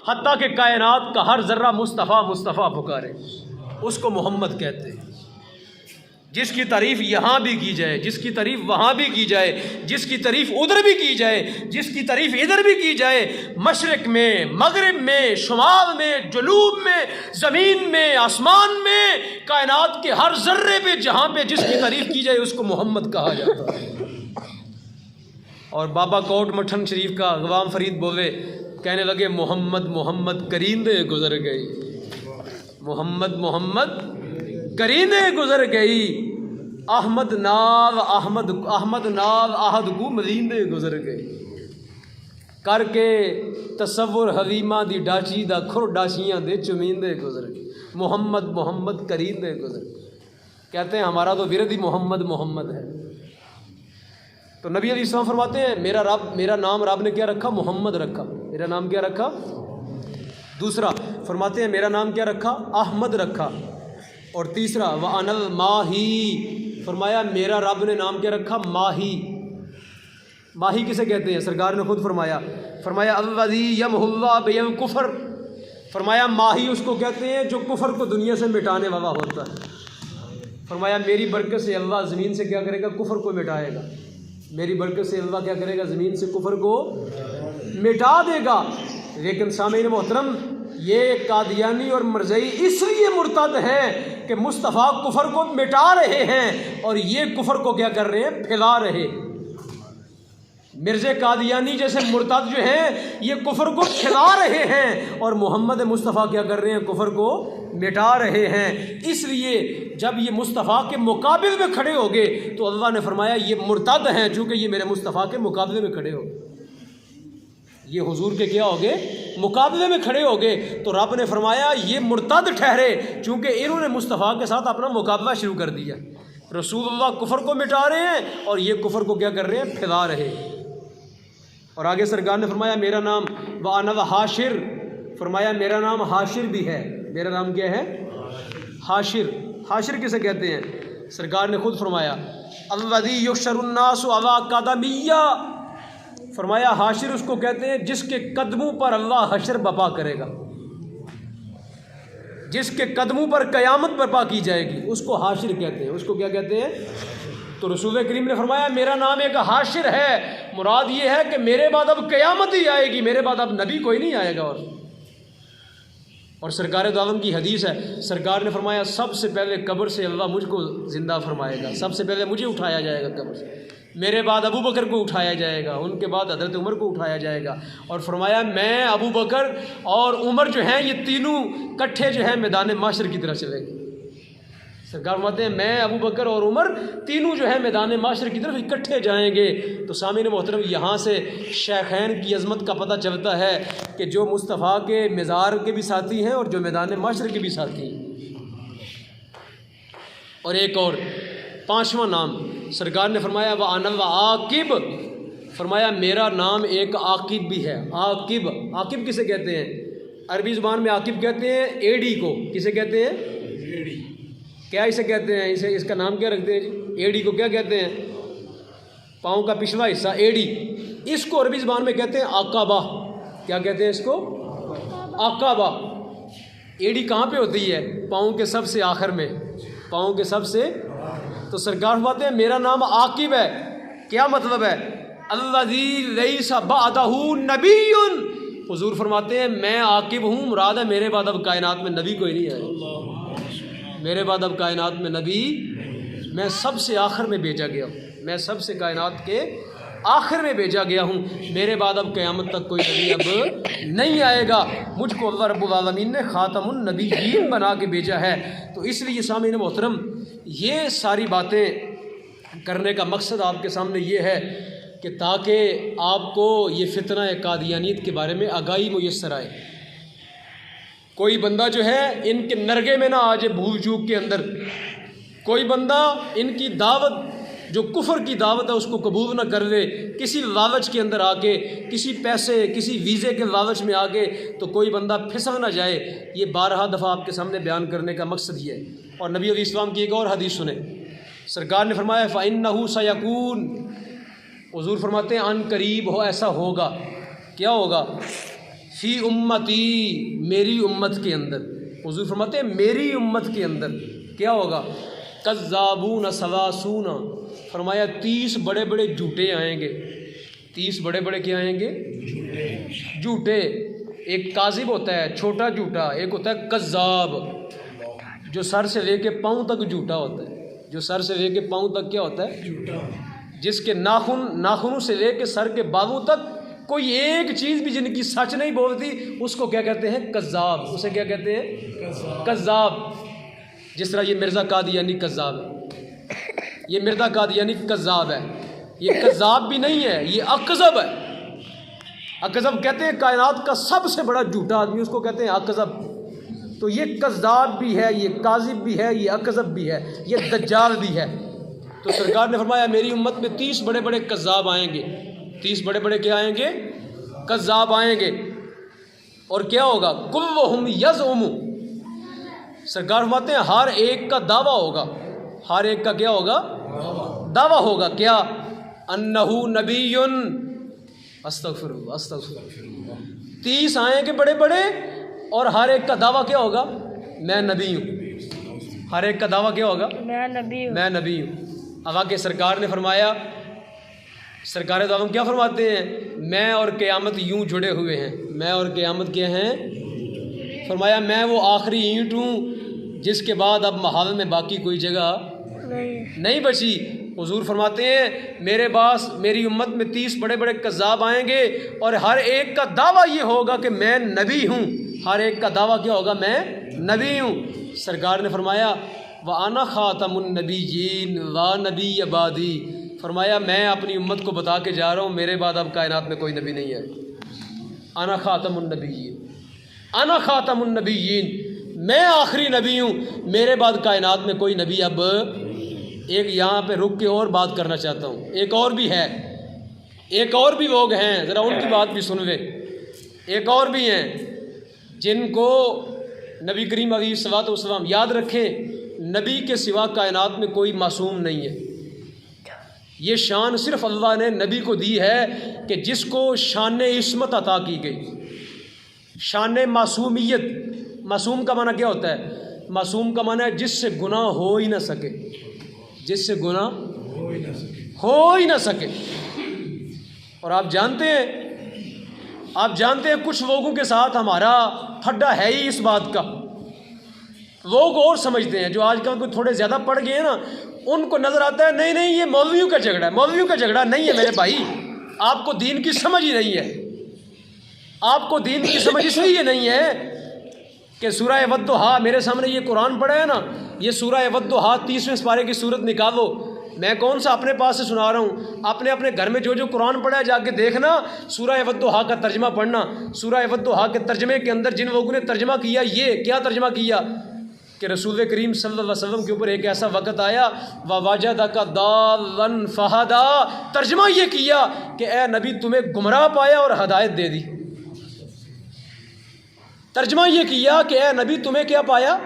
حتیٰ کہ کائنات کا ہر ذرہ مصطفیٰ مصطفیٰ پکارے، اس کو محمد کہتے ہیں۔ جس کی تعریف یہاں بھی کی جائے، جس کی تعریف وہاں بھی کی جائے، جس کی تعریف ادھر بھی کی جائے، جس کی تعریف ادھر بھی کی جائے، مشرق میں، مغرب میں، شمال میں، جنوب میں، زمین میں، آسمان میں، کائنات کے ہر ذرے پہ جہاں پہ جس کی تعریف کی جائے اس کو محمد کہا جاتا ہے۔ اور بابا کوٹ مٹھن شریف کا غلام فرید بولے، کہنے لگے محمد محمد کرندے گزر گئی، محمد محمد کرندے گزر گئی، احمد نال احمد نال آہد گو ملیندے گزر گئی، کر کے تصور حلیمہ دی ڈاچی دا کھر ڈاچیاں دے چمیندے گزر گئی، محمد محمد کرندے گزر گئی۔ کہتے ہیں ہمارا تو ورد ہی محمد محمد ہے۔ تو نبی علیہ السلام فرماتے ہیں میرا نام رب نے کیا رکھا؟ محمد رکھا۔ میرا نام کیا رکھا؟ دوسرا فرماتے ہیں میرا نام کیا رکھا؟ احمد رکھا۔ اور تیسرا وَأَنَا الْمَاحِي، فرمایا میرا رب نے نام کیا رکھا؟ ماہی۔ ماہی کسے کہتے ہیں؟ سرکار نے خود فرمایا الذی یمحو اللہ بہ الکفر، فرمایا ماہی اس کو کہتے ہیں جو کفر کو دنیا سے مٹانے والا ہوتا ہے۔ فرمایا میری برکت سے اللہ زمین سے کیا کرے گا؟ کفر کو مٹائے گا۔ میری برکت سے اللہ کیا کرے گا؟ زمین سے کفر کو مٹا دے گا۔ لیکن سامعین محترم، یہ قادیانی اور مرزئی اس لیے مرتد ہیں کہ مصطفیٰ کفر کو مٹا رہے ہیں اور یہ کفر کو کیا کر رہے ہیں؟ پھیلا رہے۔ مرزا قادیانی جیسے مرتد جو ہیں یہ کفر کو پھیلا رہے ہیں اور محمد مصطفیٰ کیا کر رہے ہیں؟ کفر کو مٹا رہے ہیں۔ اس لیے جب یہ مصطفیٰ کے مقابل میں کھڑے ہو گئے تو اللہ نے فرمایا یہ مرتد ہیں چونکہ یہ میرے مصطفیٰ کے مقابلے میں کھڑے ہو گئے، یہ حضور کے کیا ہو گئے؟ مقابلے میں کھڑے ہو گئے۔ تو رب نے فرمایا یہ مرتد ٹھہرے چونکہ انہوں نے مصطفیٰ کے ساتھ اپنا مقابلہ شروع کر دیا۔ رسول اللہ کفر کو مٹا رہے ہیں اور یہ کفر کو کیا کر رہے ہیں؟ پھیلا رہے ہیں۔ اور آگے سرکار نے فرمایا میرا نام وَأَنَا الْحَاشِرُ، فرمایا میرا نام حاشر بھی ہے۔ میرا نام کیا ہے؟ حاشر۔ حاشر کسے کہتے ہیں؟ سرکار نے خود فرمایا الذی یحشر الناس علی قدمیہ، فرمایا حاشر اس کو کہتے ہیں جس کے قدموں پر اللہ حشر برپا کرے گا، جس کے قدموں پر قیامت برپا کی جائے گی اس کو حاشر کہتے ہیں۔ اس کو کیا کہتے ہیں؟ تو رسول کریم نے فرمایا میرا نام ایک حاشر ہے، مراد یہ ہے کہ میرے بعد اب قیامت ہی آئے گی، میرے بعد اب نبی کوئی نہیں آئے گا۔ اور سرکار دو عالم کی حدیث ہے، سرکار نے فرمایا سب سے پہلے قبر سے اللہ مجھ کو زندہ فرمائے گا، سب سے پہلے مجھے اٹھایا جائے گا قبر سے، میرے بعد ابو بکر کو اٹھایا جائے گا، ان کے بعد حضرت عمر کو اٹھایا جائے گا۔ اور فرمایا میں ابو بکر اور عمر جو ہیں یہ تینوں کٹھے جو ہیں میدان محشر کی طرف چلیں گے۔ سرکار فرماتے ہیں میں ابو بکر اور عمر تینوں جو ہے میدان معاشر کی طرف اکٹھے جائیں گے۔ تو سامعین محترم یہاں سے شیخین کی عظمت کا پتہ چلتا ہے کہ جو مصطفیٰ کے مزار کے بھی ساتھی ہیں اور جو میدان معاشر کے بھی ساتھی ہیں۔ اور ایک اور پانچواں نام سرکار نے فرمایا وَأَنَا الْعَاقِبُ، فرمایا میرا نام ایک عاقب بھی ہے۔ عاقب، عاقب کسے کہتے ہیں؟ عربی زبان میں عاقب کہتے ہیں ایڑی کو۔ کسے کہتے ہیں؟ ایڑی۔ کیا اسے کہتے ہیں؟ اس کا نام کیا رکھتے ہیں جی؟ ایڑی کو کیا کہتے ہیں؟ پاؤں کا پچھلا حصہ ایڑی، اس کو عربی زبان میں کہتے ہیں عقبہ۔ کیا کہتے ہیں اس کو؟ عقبہ۔ ایڑی کہاں پہ ہوتی ہے؟ پاؤں کے سب سے آخر میں، پاؤں کے سب سے۔ تو سرکار فرماتے ہیں میرا نام عاقب ہے۔ کیا مطلب ہے؟ الذی لیس بعدہ نبی، حضور فرماتے ہیں میں عاقب ہوں، مراد ہے میرے بعد اب کائنات میں نبی کوئی نہیں ہے، میرے بعد اب کائنات میں نبی، میں سب سے آخر میں بھیجا گیا ہوں، میں سب سے کائنات کے آخر میں بھیجا گیا ہوں، میرے بعد اب قیامت تک کوئی نبی اب نہیں آئے گا، مجھ کو اللہ رب العالمین نے خاتم النبیین بنا کے بھیجا ہے۔ تو اس لیے سامعین محترم یہ ساری باتیں کرنے کا مقصد آپ کے سامنے یہ ہے کہ تاکہ آپ کو یہ فتنہ قادیانیت کے بارے میں آگاہی میسر آئے۔ کوئی بندہ جو ہے ان کے نرگے میں نہ آ جائے بھول چوک کے اندر، کوئی بندہ ان کی دعوت جو کفر کی دعوت ہے اس کو قبول نہ کر لے، کسی لالچ کے اندر آ کے، کسی پیسے کسی ویزے کے لالچ میں آ کے تو کوئی بندہ پھسل نہ جائے۔ یہ بارہا دفعہ آپ کے سامنے بیان کرنے کا مقصد یہ ہے۔ اور نبی علیہ السلام کی ایک اور حدیث سنیں، سرکار نے فرمایا فَإِنَّهُ سَيَكُونُ، حضور فرماتے ہیں ان قریب ہو ایسا ہوگا۔ کیا ہوگا؟ فی امتی، میری امت کے اندر، حضور فرماتے ہیں میری امت کے اندر کیا ہوگا؟ کذابون سواسون، فرمایا 30 بڑے بڑے جھوٹے آئیں گے. 30 بڑے بڑے کیا آئیں گے؟ جھوٹے. ایک کاذب ہوتا ہے چھوٹا جھوٹا، ایک ہوتا ہے کذاب جو سر سے لے کے پاؤں تک جھوٹا ہوتا ہے. جو سر سے لے کے پاؤں تک کیا ہوتا ہے؟ جس کے ناخنوں سے لے کے سر کے بالوں تک کوئی ایک چیز بھی جن کی سچ نہیں بولتی، اس کو کیا کہتے ہیں؟ کذاب. اسے کیا کہتے ہیں؟ کذاب. جس طرح یہ مرزا قادیانی کذاب ہے، یہ مرزا قادیانی کذاب ہے. یہ کذاب بھی نہیں ہے، یہ اکذب ہے. اکذب کہتے ہیں کائنات کا سب سے بڑا جھوٹا آدمی، اس کو کہتے ہیں اکذب. تو یہ کذاب بھی ہے، یہ کاذب بھی ہے، یہ اکذب بھی ہے، یہ دجال بھی ہے. تو سرکار نے فرمایا میری امت میں 30 بڑے بڑے کذاب آئیں گے. 30 بڑے بڑے کیا آئیں گے؟ کذاب آئیں گے. اور کیا ہوگا؟ کلہم یزعم، سرکار فرماتے ہیں ہر ایک کا دعویٰ ہوگا. ہر ایک کا کیا ہوگا؟ دعویٰ ہوگا. کیا؟ انہو نبی. استغفر اللہ استغفر اللہ. 30 آئیں گے بڑے بڑے، اور ہر ایک کا دعویٰ کیا ہوگا؟ میں نبی ہوں. ہر ایک کا دعویٰ کیا ہوگا؟ میں نبی ہوں. اب آگے سرکار نے فرمایا، سرکار دو عالم کیا فرماتے ہیں؟ میں اور قیامت یوں جڑے ہوئے ہیں. میں اور قیامت کیا ہیں؟ فرمایا میں وہ آخری اینٹ ہوں جس کے بعد اب محال میں باقی کوئی جگہ نہیں بچی. حضور فرماتے ہیں میرے پاس میری امت میں 30 بڑے بڑے کذاب آئیں گے، اور ہر ایک کا دعویٰ یہ ہوگا کہ میں نبی ہوں. ہر ایک کا دعویٰ کیا ہوگا؟ میں نبی ہوں. سرکار نے فرمایا وَأَنَا خَاتَمُ النَّبِيِّينَ لَا نَبِيَّ بَعْدِي، فرمایا میں اپنی امت کو بتا کے جا رہا ہوں میرے بعد اب کائنات میں کوئی نبی نہیں ہے. انا خاتم النبیین، انا خاتم النبیین، میں آخری نبی ہوں، میرے بعد کائنات میں کوئی نبی اب. ایک یہاں پہ رک کے اور بات کرنا چاہتا ہوں. ایک اور بھی ہے، ایک اور بھی لوگ ہیں، ذرا ان کی بات بھی سن لیں. ایک اور بھی ہیں جن کو نبی کریم علیہ الصلوۃ والسلام، یاد رکھیں نبی کے سوا کائنات میں کوئی معصوم نہیں ہے. یہ شان صرف اللہ نے نبی کو دی ہے کہ جس کو شان عصمت عطا کی گئی، شان معصومیت. معصوم کا معنی کیا ہوتا ہے؟ معصوم کا معنی ہے جس سے گناہ ہو ہی نہ سکے، جس سے گناہ ہو ہی نہ سکے. اور آپ جانتے ہیں کچھ لوگوں کے ساتھ ہمارا پھڈا ہے ہی اس بات کا. لوگ اور سمجھتے ہیں جو آج کل کو تھوڑے زیادہ پڑھ گئے ہیں نا، ان کو نظر آتا ہے نہیں یہ مولویوں کا جھگڑا ہے. مولویوں کا جھگڑا نہیں ہے میرے بھائی، آپ کو دین کی سمجھ ہی نہیں ہے. آپ کو دین کی سمجھ اس لیے نہیں ہے کہ سورہ والضحیٰ، میرے سامنے یہ قرآن پڑھا ہے نا، یہ سورہ والضحیٰ 30ویں سپارے کی صورت نکالو. میں کون سا اپنے پاس سے سنا رہا ہوں، اپنے گھر میں جو قرآن پڑھا ہے جا کے دیکھنا، سورہ والضحیٰ کا ترجمہ پڑھنا. سورہ والضحیٰ کے ترجمے کے اندر جن لوگوں نے ترجمہ کیا، یہ کیا ترجمہ کیا کہ رسول کریم صلی اللہ علیہ وسلم کے اوپر ایک ایسا وقت آیا وَوَجَدَكَ ضَالًّا فَهَدَىٰ، ترجمہ یہ کیا کہ اے نبی تمہیں گمراہ پایا اور ہدایت دے دی. ترجمہ یہ کیا کہ اے نبی تمہیں کیا پایا؟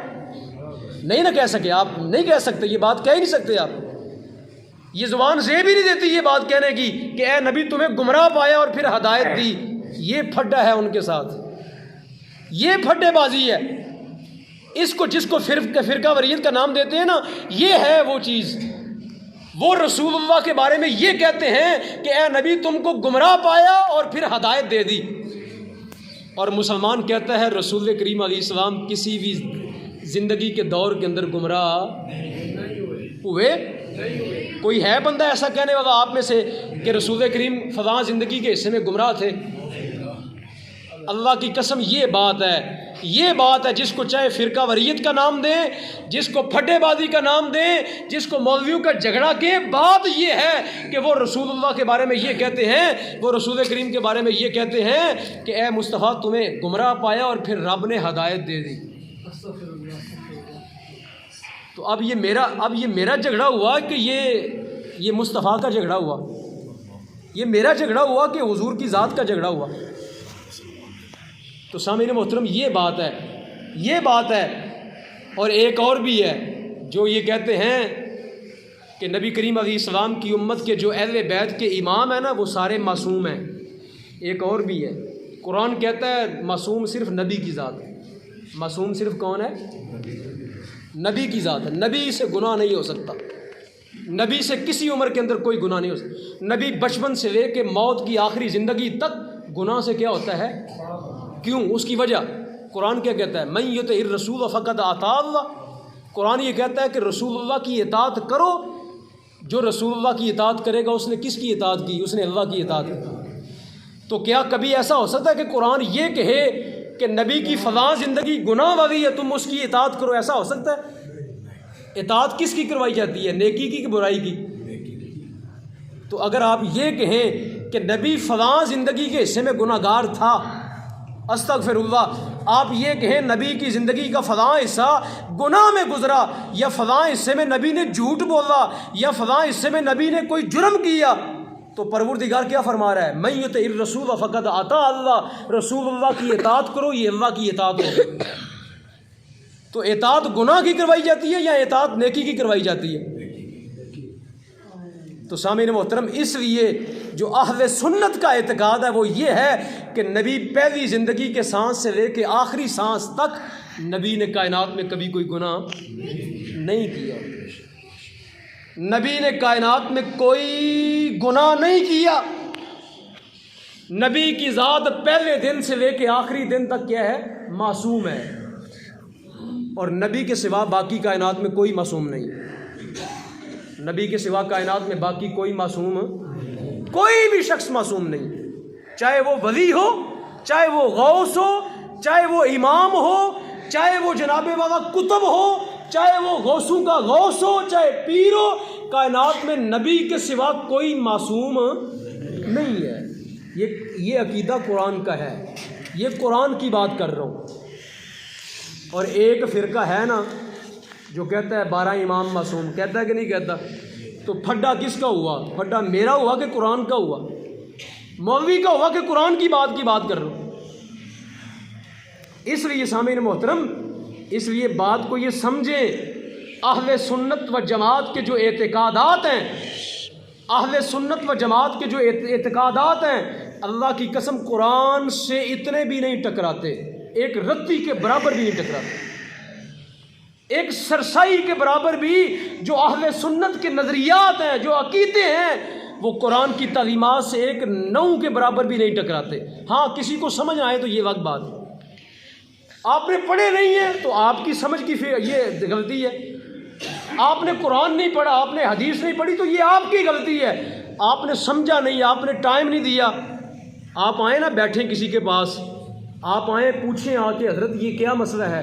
نہیں نہ کہہ سکے آپ، نہیں کہہ سکتے، یہ بات کہہ ہی نہیں سکتے آپ. یہ زبان زیب ہی نہیں دیتی یہ بات کہنے کی کہ اے نبی تمہیں گمراہ پایا اور پھر ہدایت دی. یہ پھڈا ہے ان کے ساتھ، یہ پھڈے بازی ہے. اس کو جس کو فرقہ وریت کا نام دیتے ہیں نا، یہ ہے وہ چیز. وہ رسول اللہ کے بارے میں یہ کہتے ہیں کہ اے نبی تم کو گمراہ پایا اور پھر ہدایت دے دی. اور مسلمان کہتا ہے رسول کریم علیہ السلام کسی بھی زندگی کے دور کے اندر گمراہ ہوئے. کوئی ہے بندہ ایسا کہنے والا آپ میں سے کہ رسول کریم فلاں زندگی کے حصے میں گمراہ تھے؟ اللہ کی قسم یہ بات ہے جس کو چاہے فرقہ وریت کا نام دیں، جس کو پھڈے بازی کا نام دیں، جس کو مولویوں کا جھگڑا کے، بات یہ ہے کہ وہ رسول اللہ کے بارے میں یہ کہتے ہیں، وہ رسول کریم کے بارے میں یہ کہتے ہیں کہ اے مصطفیٰ تمہیں گمراہ پایا اور پھر رب نے ہدایت دے دی. تو اب یہ میرا جھگڑا ہوا کہ یہ مصطفیٰ کا جھگڑا ہوا، یہ میرا جھگڑا ہوا کہ حضور کی ذات کا جھگڑا ہوا. تو سامعین محترم یہ بات ہے. اور ایک اور بھی ہے جو یہ کہتے ہیں کہ نبی کریم علیہ السلام کی امت کے جو اہل بیت کے امام ہیں نا وہ سارے معصوم ہیں. ایک اور بھی ہے قرآن کہتا ہے معصوم صرف نبی کی ذات ہے. معصوم صرف کون ہے؟ نبی کی ذات ہے. نبی سے گناہ نہیں ہو سکتا. نبی سے کسی عمر کے اندر کوئی گناہ نہیں ہو سکتا. نبی بچپن سے لے کے موت کی آخری زندگی تک گناہ سے کیا ہوتا ہے؟ کیوں؟ اس کی وجہ قرآن کیا کہتا ہے؟ من یطع الرسول فقد اطاع اللہ. قرآن یہ کہتا ہے کہ رسول اللہ کی اطاعت کرو. جو رسول اللہ کی اطاعت کرے گا اس نے کس کی اطاعت کی؟ اس نے اللہ کی اطاعت کی. تو کیا کبھی ایسا ہو سکتا ہے کہ قرآن یہ کہے کہ نبی کی فلاں زندگی گناہ والی ہے تم اس کی اطاعت کرو؟ ایسا ہو سکتا ہے؟ اطاعت کس کی کروائی جاتی ہے؟ نیکی کی کہ برائی کی؟ تو اگر آپ یہ کہیں کہ نبی فلاں زندگی کے حصے میں گناہ گار تھا، استغفر اللہ، آپ یہ کہیں نبی کی زندگی کا فلاں حصہ گناہ میں گزرا، یا فلاں حصے میں نبی نے جھوٹ بولا، یا فلاں حصے میں نبی نے کوئی جرم کیا، تو پروردگار کیا فرما رہا ہے؟ من یطع الرسول فقد اطاع اللہ. رسول اللہ کی اطاعت کرو، یہ اللہ کی اطاعت ہوگی. تو اطاعت گناہ کی کروائی جاتی ہے یا اطاعت نیکی کی کروائی جاتی ہے؟ تو سامعین محترم، اس لیے جو اہل سنت کا اعتقاد ہے وہ یہ ہے کہ نبی پہلی زندگی کے سانس سے لے کے آخری سانس تک نبی نے کائنات میں کبھی کوئی گناہ نہیں کیا. نبی نے کائنات میں کوئی گناہ نہیں کیا. نبی کی ذات پہلے دن سے لے کے آخری دن تک کیا ہے؟ معصوم ہے. اور نبی کے سوا باقی کائنات میں کوئی معصوم نہیں. نبی کے سوا کائنات میں باقی کوئی معصوم، کوئی بھی شخص معصوم نہیں. چاہے وہ ولی ہو، چاہے وہ غوث ہو، چاہے وہ امام ہو، چاہے وہ جناب والا کتب ہو، چاہے وہ غوثوں کا غوث ہو، چاہے پیر ہو، کائنات میں نبی کے سوا کوئی معصوم نہیں ہے. یہ عقیدہ قرآن کا ہے. یہ قرآن کی بات کر رہا ہوں. اور ایک فرقہ ہے نا جو کہتا ہے 12 امام معصوم، کہتا ہے کہ نہیں کہتا؟ تو پھڈا کس کا ہوا؟ پھڈا میرا ہوا کہ قرآن کا ہوا؟ مولوی کا ہوا کہ قرآن کی بات کر رہا ہوں. اس لیے سامعین محترم، اس لیے بات کو یہ سمجھیں، اہل سنت و جماعت کے جو اعتقادات ہیں، اہل سنت و جماعت کے جو اعتقادات ہیں، اللہ کی قسم قرآن سے اتنے بھی نہیں ٹکراتے، ایک رتی کے برابر بھی نہیں ٹکراتے، ایک سرسائی کے برابر بھی. جو اہل سنت کے نظریات ہیں، جو عقیدے ہیں، وہ قرآن کی تعلیمات سے ایک نو کے برابر بھی نہیں ٹکراتے. ہاں کسی کو سمجھ آئے تو یہ وقت بات ہے. آپ نے پڑھے نہیں ہیں تو آپ کی سمجھ کی یہ غلطی ہے. آپ نے قرآن نہیں پڑھا، آپ نے حدیث نہیں پڑھی تو یہ آپ کی غلطی ہے. آپ نے سمجھا نہیں، آپ نے ٹائم نہیں دیا. آپ آئیں نا، بیٹھیں کسی کے پاس، آپ آئیں پوچھیں آ کے حضرت یہ کیا مسئلہ ہے.